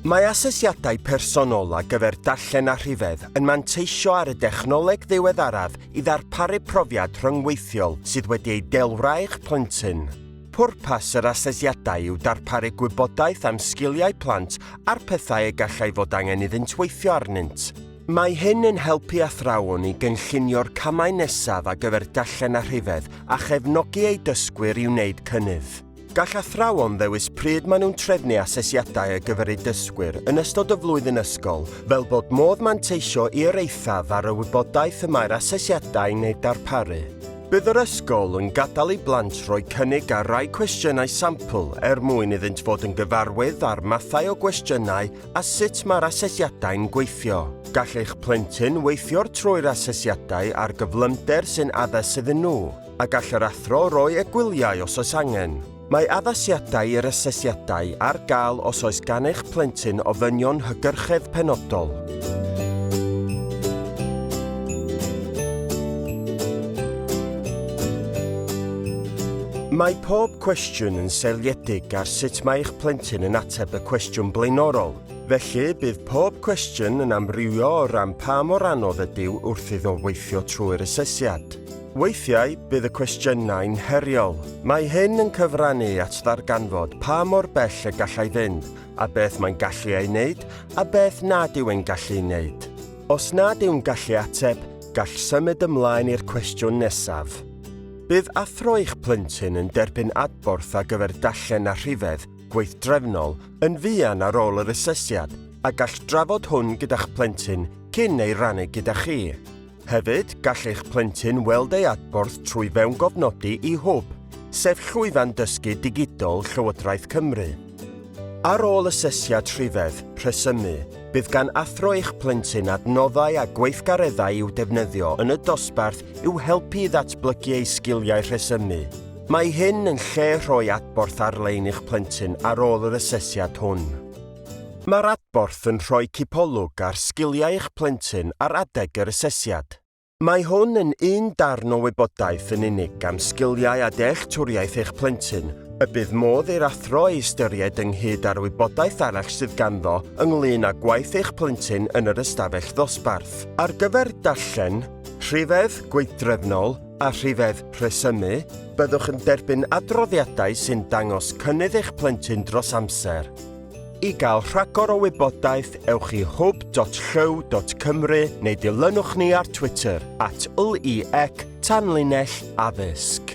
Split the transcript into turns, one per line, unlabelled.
Mae asesiadau personol ar gyfer darllen a rhifedd yn manteisio ar y dechnoleg ddiweddaraf i ddarparu profiad rhyngweithiol sydd wedi ei delwra eich plentyn. Pwrpas yr asesiadau yw darparu gwybodaeth am sgiliau plant a'r pethau y gallai fod angen iddynt weithio arnynt. Mae hyn yn helpu athrawon i gynllunio'r camau nesaf ar gyfer darllen a rhifedd a chefnogi ei dysgwyr i wneud cynnydd. Gall athrawon ddewis pryd maen nhw'n trefnu asesiadau ar gyfer eu dysgwyr yn ystod y flwyddyn ysgol, fel bod modd manteisio i'r eithaf ar y wybodaeth y mae'r asesiadau neu darparu. Bydd yr ysgol yn gadael i blant roi cynnig ar rai cwestiynau sampl mwyn iddynt fod yn gyfarwydd ar mathau o gwestiynau a sut mae'r asesiadau'n gweithio. Gall eich plentyn weithio'r trwy'r asesiadau ar gyflymder sy'n addas iddyn nhw, a gall yr athro roi y gwyliau os oes angen. Mae addasiadau i'r asesiadau ar gael os oes gan eich plentyn ofynion hygyrchedd penodol. Mae pob cwestiwn yn seiliedig ar sut mae eich plentyn yn ateb y cwestiwn blaenorol. Felly, bydd pob cwestiwn yn amrywio o ran pa mor anodd ydyw wrth iddo weithio trwy'r asesiad. Weithiau, bydd y cwestiynau'n heriol. Mae hyn yn cyfrannu at ddarganfod pa mor bell y gallai fynd, a beth mae'n gallu ei wneud, a beth nad yw e'n gallu wneud. Os nad yw'n gallu ateb, gall symud ymlaen i'r cwestiwn nesaf. Bydd athro eich plentyn yn derbyn adborth ar gyfer darllen a rhifedd, gweithdrefnol, yn fuan ar ôl yr asesiad, a gall drafod hwn gyda'ch plentyn cyn ei rannu gyda chi. Hefyd, gall eich plentyn weld ei adborth trwy fewn gofnodi i hwb, sef llwyfan dysgu digidol Llywodraeth Cymru. Ar ôl asesiad rhifedd, rhesymu, bydd gan athro eich plentyn adnoddau a gweithgareddau i'w defnyddio yn y dosbarth i'w helpu i ddatblygu ei sgiliau rhesymu. Mae hyn yn lle rhoi adborth ar-lein eich plentyn ar ôl yr asesiad hwn. Mae'r adborth yn rhoi cipolwg ar sgiliau eich plentyn ar adeg yr asesiad. Mae hwn yn un darn o wybodaeth yn unig am sgiliau a dealltwriaeth eich plentyn, y bydd modd i'r athro ei ystyried ynghyd â'r wybodaeth arall sydd ganddo ynglŷn â gwaith eich plentyn yn yr ystafell ddosbarth. Ar gyfer darllen, rhifedd gweithdrefnol a rhifedd rhesymu, byddwch yn derbyn adroddiadau sy'n dangos cynnydd eich plentyn dros amser. I gael rhagor o wybodaeth, ewch i hwb.llyw.cymru neu dilynwch ni ar Twitter @LEC Tanlinell Addysg.